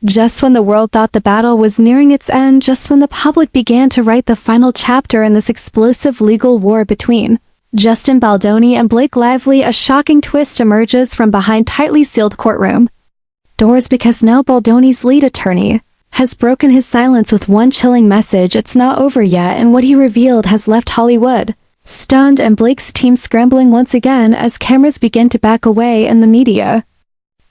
Just when the world thought the battle was nearing its end, just when the public began to write the final chapter in this explosive legal war between Justin Baldoni and Blake Lively, a shocking twist emerges from behind tightly sealed courtroom doors because now Baldoni's lead attorney has broken his silence with one chilling message: it's not over yet, and what he revealed has left Hollywood stunned and Blake's team scrambling once again as cameras begin to back away and the media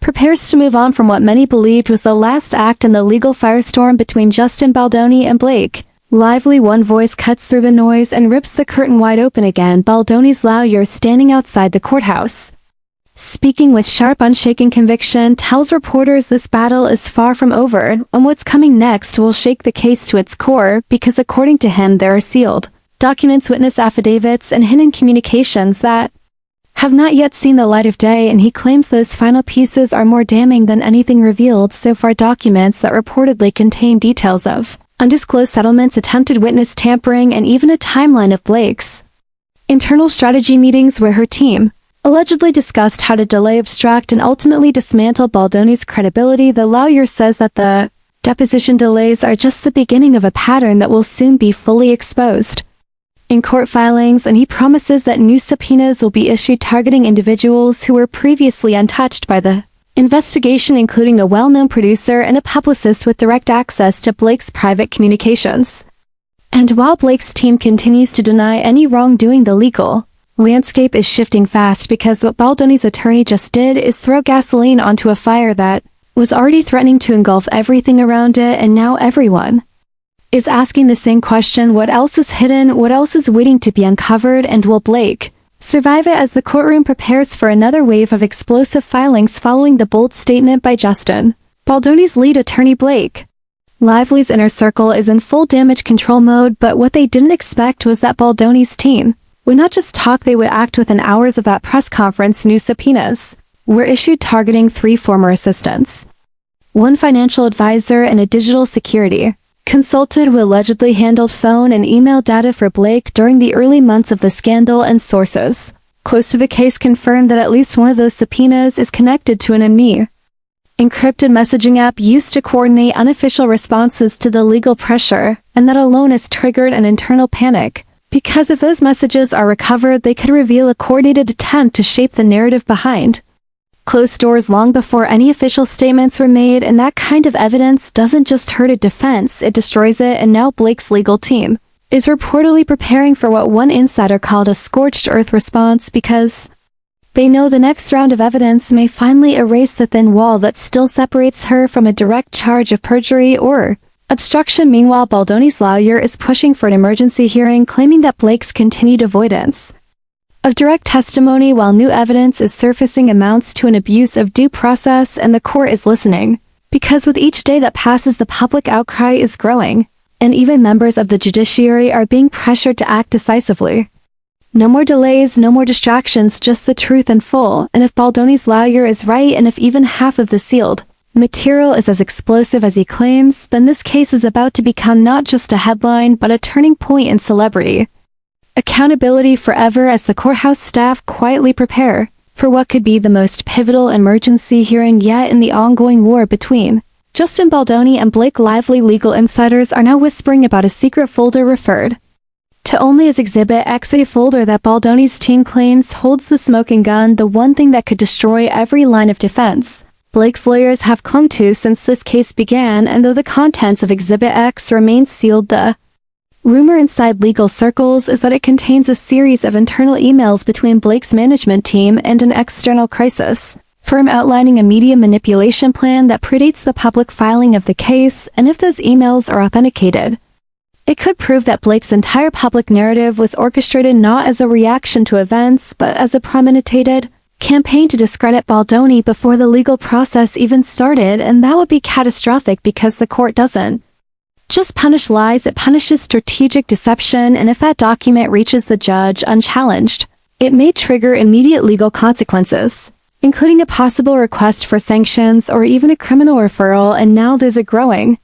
prepares to move on from what many believed was the last act in the legal firestorm between Justin Baldoni and Blake Lively. One voice cuts through the noise and rips the curtain wide open again. Baldoni's lawyer, standing outside the courthouse, speaking with sharp, unshaken conviction, tells reporters this battle is far from over, and what's coming next will shake the case to its core, because according to him there are sealed documents, witness affidavits, and hidden communications that have not yet seen the light of day, and he claims those final pieces are more damning than anything revealed so far. Documents that reportedly contain details of undisclosed settlements, attempted witness tampering, and even a timeline of Blake's internal strategy meetings where her team allegedly discussed how to delay, obstruct, and ultimately dismantle Baldoni's credibility. The lawyer says that the deposition delays are just the beginning of a pattern that will soon be fully exposed in court filings, and he promises that new subpoenas will be issued targeting individuals who were previously untouched by the investigation, including a well-known producer and a publicist with direct access to Blake's private communications. And while Blake's team continues to deny any wrongdoing, the legal landscape is shifting fast, because what Baldoni's attorney just did is throw gasoline onto a fire that was already threatening to engulf everything around it, and now everyone is asking the same question: what else is hidden, what else is waiting to be uncovered, and will Blake survive it? As the courtroom prepares for another wave of explosive filings following the bold statement by Justin Baldoni's lead attorney, Blake Lively's inner circle is in full damage control mode, but what they didn't expect was that Baldoni's team would not just talk, they would act. Within hours of that press conference, new subpoenas were issued targeting 3 former assistants, 1 financial advisor, and a digital security consultant who allegedly handled phone and email data for Blake during the early months of the scandal, and sources close to the case confirmed that at least one of those subpoenas is connected to an ME encrypted messaging app used to coordinate unofficial responses to the legal pressure, and that alone has triggered an internal panic, because if those messages are recovered, they could reveal a coordinated attempt to shape the narrative behind closed doors long before any official statements were made, and that kind of evidence doesn't just hurt a defense, it destroys it. And now Blake's legal team is reportedly preparing for what one insider called a scorched earth response, because they know the next round of evidence may finally erase the thin wall that still separates her from a direct charge of perjury or obstruction. Meanwhile, Baldoni's lawyer is pushing for an emergency hearing, claiming that Blake's continued avoidance of direct testimony while new evidence is surfacing amounts to an abuse of due process, and the court is listening, because with each day that passes the public outcry is growing, and even members of the judiciary are being pressured to act decisively. No more delays, no more distractions, just the truth in full. And if Baldoni's lawyer is right, and if even half of the sealed material is as explosive as he claims, then this case is about to become not just a headline but a turning point in celebrity accountability forever, as the courthouse staff quietly prepare for what could be the most pivotal emergency hearing yet in the ongoing war between Justin Baldoni and Blake Lively. Legal insiders are now whispering about a secret folder referred to only as Exhibit X, a folder that Baldoni's team claims holds the smoking gun, the one thing that could destroy every line of defense Blake's lawyers have clung to since this case began. And though the contents of Exhibit X remain sealed, the rumor inside legal circles is that it contains a series of internal emails between Blake's management team and an external crisis firm outlining a media manipulation plan that predates the public filing of the case. And if those emails are authenticated, it could prove that Blake's entire public narrative was orchestrated not as a reaction to events, but as a premeditated campaign to discredit Baldoni before the legal process even started. And that would be catastrophic, because the court doesn't just punish lies, it punishes strategic deception, and if that document reaches the judge unchallenged, it may trigger immediate legal consequences, including a possible request for sanctions or even a criminal referral. And now there's a growing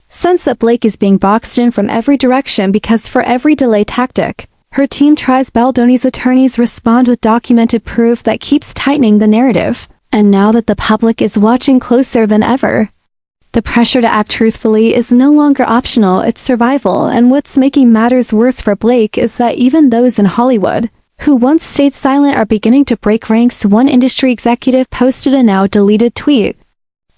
sense that Blake is being boxed in from every direction, because for every delay tactic her team tries, Baldoni's attorneys respond with documented proof that keeps tightening the narrative. And now that the public is watching closer than ever, The pressure to act truthfully is no longer optional, it's survival, and what's making matters worse for Blake is that even those in Hollywood, who once stayed silent, are beginning to break ranks. One industry executive posted a now-deleted tweet,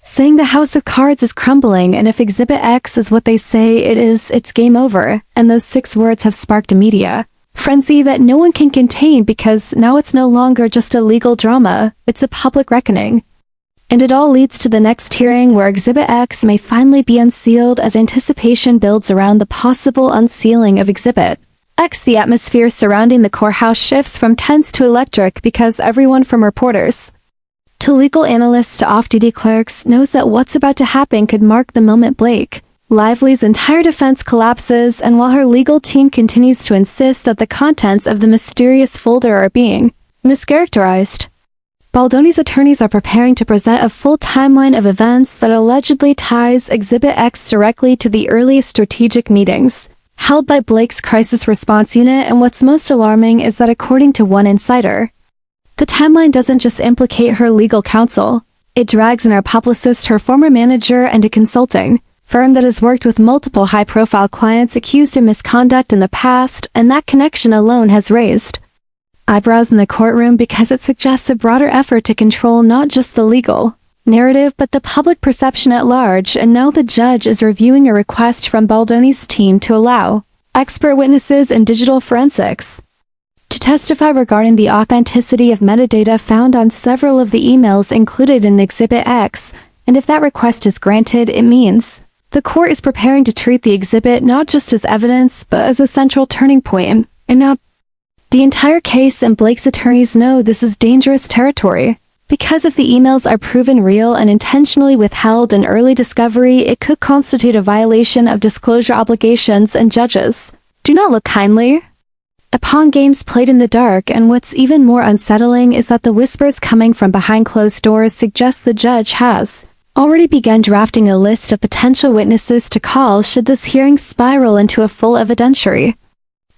saying the house of cards is crumbling, and if Exhibit X is what they say it is, it's game over, and those 6 words have sparked a media frenzy that no one can contain because now it's no longer just a legal drama, it's a public reckoning. And it all leads to the next hearing where Exhibit X may finally be unsealed as anticipation builds around the possible unsealing of Exhibit X. The atmosphere surrounding the courthouse shifts from tense to electric because everyone from reporters to legal analysts to off-duty clerks knows that what's about to happen could mark the moment Blake Lively's entire defense collapses, and while her legal team continues to insist that the contents of the mysterious folder are being mischaracterized, Baldoni's attorneys are preparing to present a full timeline of events that allegedly ties Exhibit X directly to the earliest strategic meetings held by Blake's crisis response unit, and what's most alarming is that according to one insider, the timeline doesn't just implicate her legal counsel, it drags in her publicist, her former manager, and a consulting firm that has worked with multiple high-profile clients accused of misconduct in the past, and that connection alone has raised eyebrows in the courtroom because it suggests a broader effort to control not just the legal narrative but the public perception at large. And now the judge is reviewing a request from Baldoni's team to allow expert witnesses in digital forensics to testify regarding the authenticity of metadata found on several of the emails included in Exhibit X, and if that request is granted, it means the court is preparing to treat the exhibit not just as evidence but as a central turning point in the entire case, and Blake's attorneys know this is dangerous territory, because if the emails are proven real and intentionally withheld in early discovery, it could constitute a violation of disclosure obligations, and judges do not look kindly upon games played in the dark. And what's even more unsettling is that the whispers coming from behind closed doors suggest the judge has already begun drafting a list of potential witnesses to call should this hearing spiral into a full evidentiary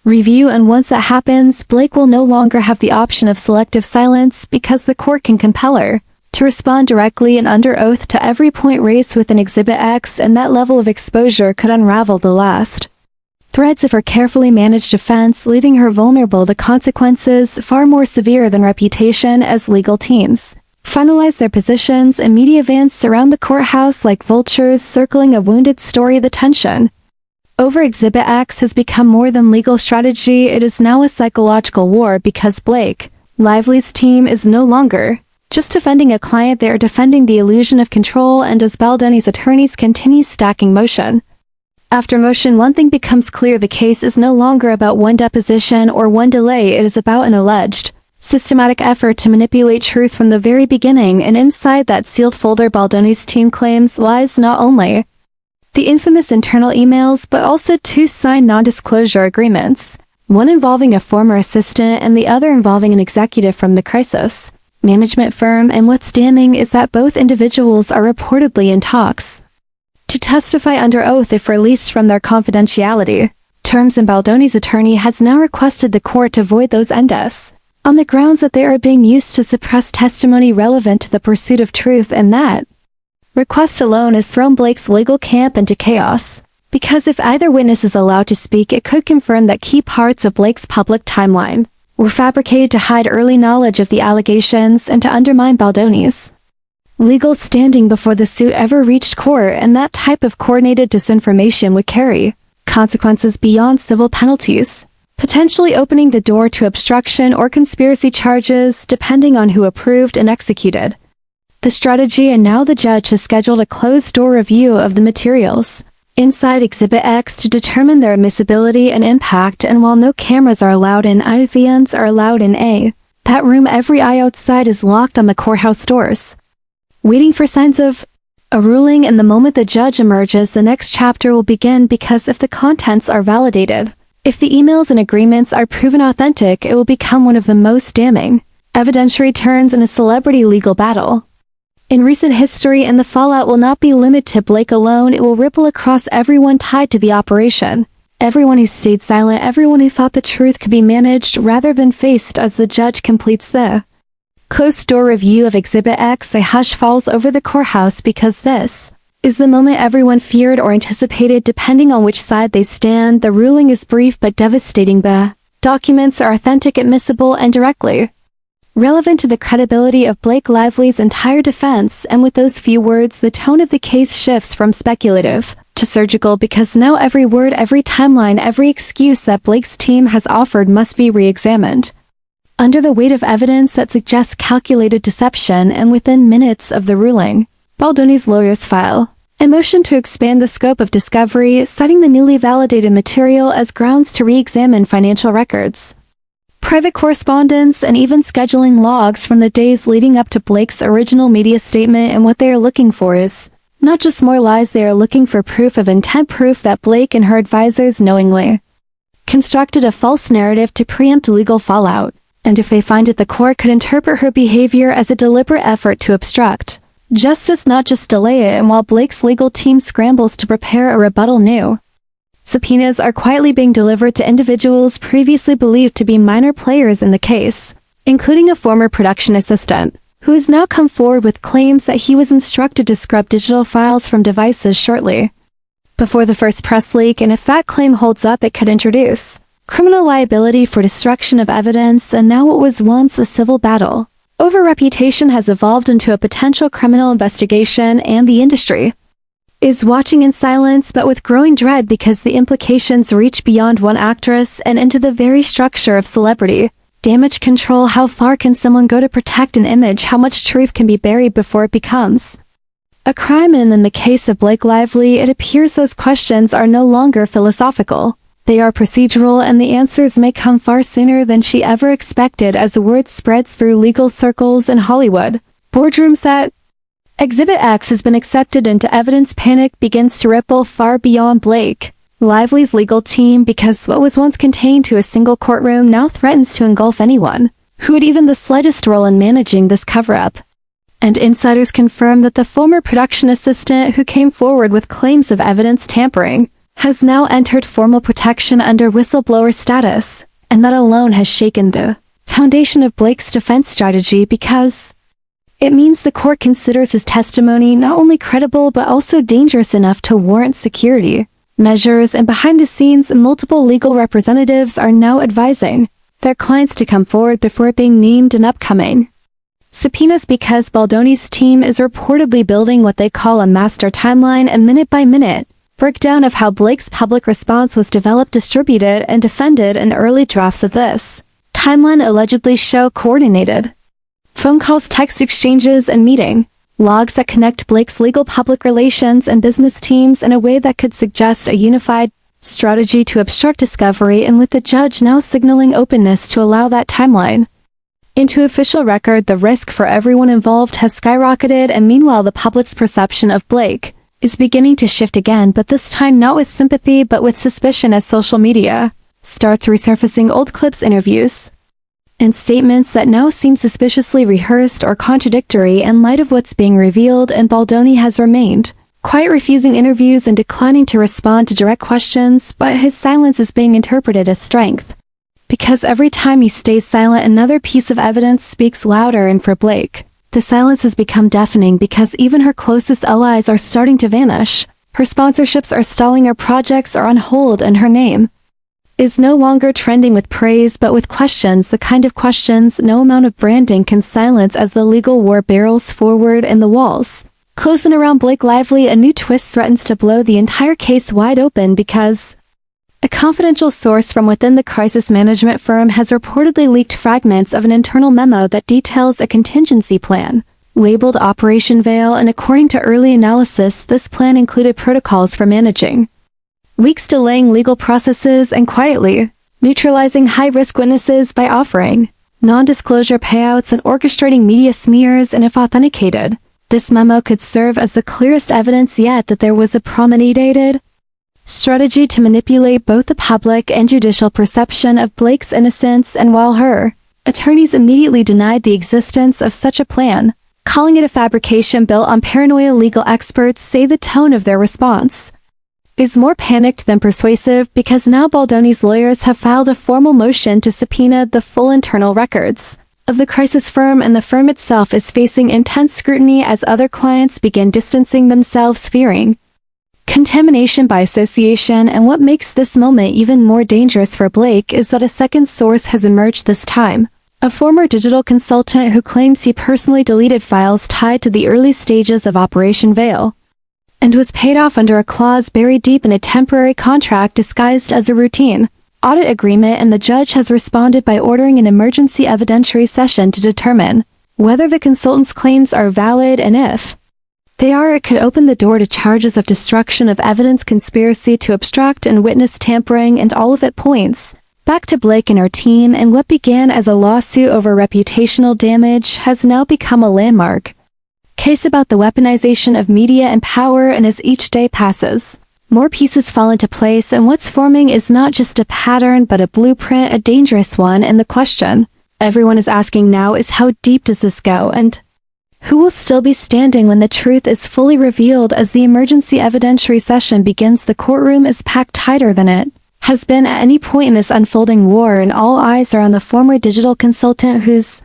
review. And once that happens, Blake will no longer have the option of selective silence because the court can compel her to respond directly and under oath to every point raised within Exhibit X, and that level of exposure could unravel the last threads of her carefully managed defense, leaving her vulnerable to consequences far more severe than reputation. As legal teams finalize their positions and media vans surround the courthouse like vultures circling a wounded story, the tension over Exhibit X has become more than legal strategy, it is now a psychological war because Blake Lively's team is no longer just defending a client, they are defending the illusion of control. And as Baldoni's attorneys continue stacking motion after motion, one thing becomes clear: the case is no longer about one deposition or one delay, it is about an alleged systematic effort to manipulate truth from the very beginning. And inside that sealed folder, Baldoni's team claims lies not only the infamous internal emails but also 2 signed non-disclosure agreements, one involving a former assistant and the other involving an executive from the crisis management firm. And what's damning is that both individuals are reportedly in talks to testify under oath if released from their confidentiality terms, and Baldoni's attorney has now requested the court to void those NDAs on the grounds that they are being used to suppress testimony relevant to the pursuit of truth. And that request alone has thrown Blake's legal camp into chaos, because if either witness is allowed to speak, it could confirm that key parts of Blake's public timeline were fabricated to hide early knowledge of the allegations and to undermine Baldoni's legal standing before the suit ever reached court. And that type of coordinated disinformation would carry consequences beyond civil penalties, potentially opening the door to obstruction or conspiracy charges depending on who approved and executed the strategy. And now the judge has scheduled a closed-door review of the materials inside Exhibit X to determine their admissibility and impact. And while no cameras are allowed in, IVNs are allowed in that room. Every eye outside is locked on the courthouse doors, waiting for signs of a ruling. And the moment the judge emerges, the next chapter will begin, because if the contents are validated, if the emails and agreements are proven authentic, it will become one of the most damning evidentiary turns in a celebrity legal battle in recent history. And the fallout will not be limited to Blake alone, it will ripple across everyone tied to the operation, everyone who stayed silent, everyone who thought the truth could be managed rather than faced. As the judge completes the closed-door review of Exhibit X, a hush falls over the courthouse because this is the moment everyone feared or anticipated depending on which side they stand. The ruling is brief but devastating. The documents are authentic, admissible, and directly relevant to the credibility of Blake Lively's entire defense, and with those few words the tone of the case shifts from speculative to surgical, because now every word, every timeline, every excuse that Blake's team has offered must be re-examined under the weight of evidence that suggests calculated deception. And within minutes of the ruling, Baldoni's lawyers file a motion to expand the scope of discovery, citing the newly validated material as grounds to re-examine financial records, private correspondence, and even scheduling logs from the days leading up to Blake's original media statement. And what they are looking for is not just more lies, they are looking for proof of intent, proof that Blake and her advisors knowingly constructed a false narrative to preempt legal fallout. And if they find it, the court could interpret her behavior as a deliberate effort to obstruct justice, not just delay it. And while Blake's legal team scrambles to prepare a rebuttal, new subpoenas are quietly being delivered to individuals previously believed to be minor players in the case, including a former production assistant, who has now come forward with claims that he was instructed to scrub digital files from devices shortly before the first press leak. And if that claim holds up, it could introduce criminal liability for destruction of evidence. And now what was once a civil battle over reputation has evolved into a potential criminal investigation, and the industry is watching in silence but with growing dread, because the implications reach beyond one actress and into the very structure of celebrity damage control. How far can someone go to protect an image? How much truth can be buried before it becomes a crime? And in the case of Blake Lively, it appears those questions are no longer philosophical. They are procedural, and the answers may come far sooner than she ever expected as word spreads through legal circles in Hollywood boardrooms that Exhibit X has been accepted into evidence. Panic begins to ripple far beyond Blake Lively's legal team, because what was once contained to a single courtroom now threatens to engulf anyone who had even the slightest role in managing this cover-up. And insiders confirm that the former production assistant who came forward with claims of evidence tampering has now entered formal protection under whistleblower status, and that alone has shaken the foundation of Blake's defense strategy, because it means the court considers his testimony not only credible but also dangerous enough to warrant security measures. And behind the scenes, multiple legal representatives are now advising their clients to come forward before being named in upcoming subpoenas, because Baldoni's team is reportedly building what they call a master timeline, a minute-by-minute breakdown of how Blake's public response was developed, distributed, and defended. And early drafts of this timeline allegedly show coordinated phone calls, text exchanges, and meeting logs that connect Blake's legal, public relations, and business teams in a way that could suggest a unified strategy to obstruct discovery. And with the judge now signaling openness to allow that timeline into official record, the risk for everyone involved has skyrocketed. And meanwhile, the public's perception of Blake is beginning to shift again, but this time not with sympathy but with suspicion, as social media starts resurfacing old clips, interviews, and statements that now seem suspiciously rehearsed or contradictory in light of what's being revealed. And Baldoni has remained quiet, refusing interviews and declining to respond to direct questions, but his silence is being interpreted as strength, because every time he stays silent, another piece of evidence speaks louder. And for Blake, the silence has become deafening, because even her closest allies are starting to vanish. Her sponsorships are stalling, her projects are on hold, and her name is no longer trending with praise but with questions, the kind of questions no amount of branding can silence. As the legal war barrels forward and the walls close in around Blake Lively, a new twist threatens to blow the entire case wide open, because a confidential source from within the crisis management firm has reportedly leaked fragments of an internal memo that details a contingency plan labeled Operation Veil. And according to early analysis, this plan included protocols for managing leaks, delaying legal processes, and quietly neutralizing high-risk witnesses by offering non-disclosure payouts and orchestrating media smears. And if authenticated, this memo could serve as the clearest evidence yet that there was a premeditated strategy to manipulate both the public and judicial perception of Blake's innocence. And while her attorneys immediately denied the existence of such a plan, calling it a fabrication built on paranoia, legal experts say the tone of their response is more panicked than persuasive, because now Baldoni's lawyers have filed a formal motion to subpoena the full internal records of the crisis firm, and the firm itself is facing intense scrutiny as other clients begin distancing themselves, fearing contamination by association. And what makes this moment even more dangerous for Blake is that a second source has emerged this time. A former digital consultant who claims he personally deleted files tied to the early stages of Operation Veil, and was paid off under a clause buried deep in a temporary contract disguised as a routine audit agreement, and the judge has responded by ordering an emergency evidentiary session to determine whether the consultant's claims are valid, and if they are, it could open the door to charges of destruction of evidence, conspiracy to obstruct, and witness tampering, and all of it points back to Blake and her team, and what began as a lawsuit over reputational damage has now become a landmark case about the weaponization of media and power. And as each day passes, more pieces fall into place, and what's forming is not just a pattern but a blueprint, a dangerous one. And the question everyone is asking now is, how deep does this go, and who will still be standing when the truth is fully revealed? As the emergency evidentiary session begins, the courtroom is packed tighter than it has been at any point in this unfolding war, and all eyes are on the former digital consultant whose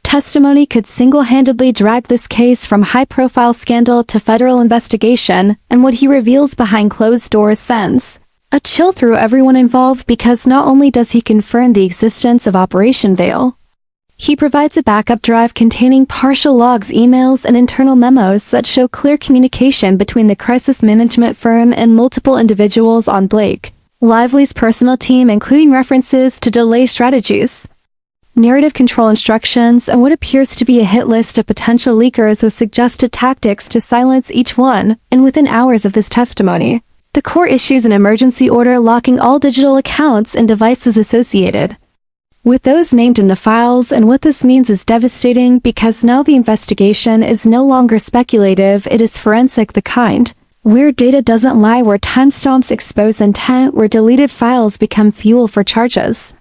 testimony could single-handedly drag this case from high-profile scandal to federal investigation. And what he reveals behind closed doors sends a chill through everyone involved, because not only does he confirm the existence of Operation Veil, he provides a backup drive containing partial logs, emails, and internal memos that show clear communication between the crisis management firm and multiple individuals on Blake Lively's personal team, including references to delay strategies, narrative control instructions, and what appears to be a hit list of potential leakers with suggested tactics to silence each one. And within hours of this testimony, the court issues an emergency order locking all digital accounts and devices associated with those named in the files. And what this means is devastating, because now the investigation is no longer speculative, it is forensic, the kind where data doesn't lie, where timestamps expose intent, where deleted files become fuel for charges.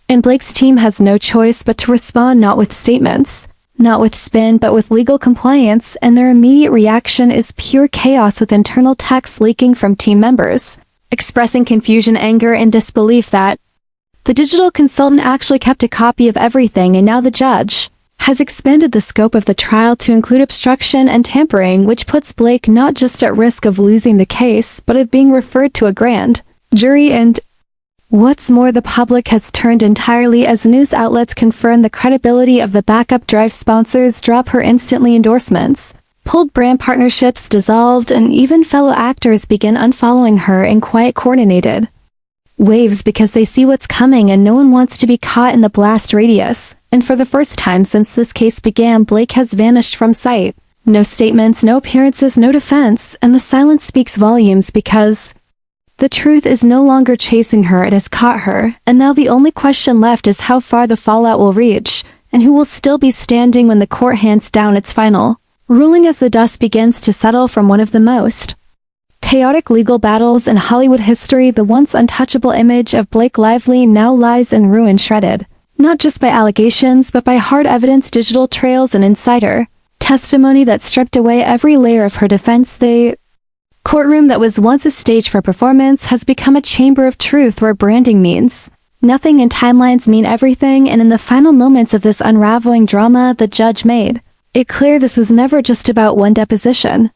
And Blake's team has no choice but to respond, not with statements, not with spin, but with legal compliance, and their immediate reaction is pure chaos, with internal texts leaking from team members expressing confusion, anger, and disbelief that the digital consultant actually kept a copy of everything. And now the judge has expanded the scope of the trial to include obstruction and tampering, which puts Blake not just at risk of losing the case, but of being referred to a grand jury. And what's more, the public has turned entirely as news outlets confirm the credibility of the backup drive, sponsors drop her instantly, endorsements pulled, brand partnerships dissolved, and even fellow actors begin unfollowing her in quiet, coordinated waves, because they see what's coming and no one wants to be caught in the blast radius. And for the first time since this case began, Blake has vanished from sight. No statements, no appearances, no defense, and the silence speaks volumes, because the truth is no longer chasing her, it has caught her. And now the only question left is how far the fallout will reach, and who will still be standing when the court hands down its final ruling. As the dust begins to settle from one of the most chaotic legal battles in Hollywood history, the once untouchable image of Blake Lively now lies in ruin, shredded not just by allegations but by hard evidence, digital trails, and insider testimony that stripped away every layer of her defense. The courtroom that was once a stage for performance has become a chamber of truth, where branding means nothing and timelines mean everything. And in the final moments of this unraveling drama, the judge made it clear this was never just about one deposition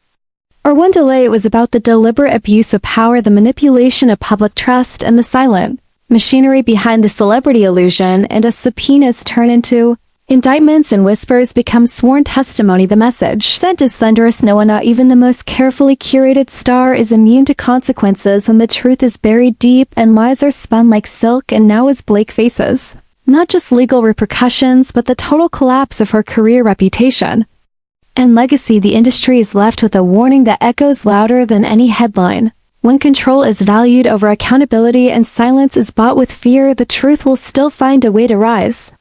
or one delay. It was about the deliberate abuse of power, the manipulation of public trust, and the silent machinery behind the celebrity illusion. And as subpoenas turn into indictments and whispers become sworn testimony, the message sent is thunderous. No one, not even the most carefully curated star, is immune to consequences when the truth is buried deep and lies are spun like silk. And now, as Blake faces not just legal repercussions but the total collapse of her career, reputation, and legacy, the industry is left with a warning that echoes louder than any headline. When control is valued over accountability and silence is bought with fear, the truth will still find a way to rise.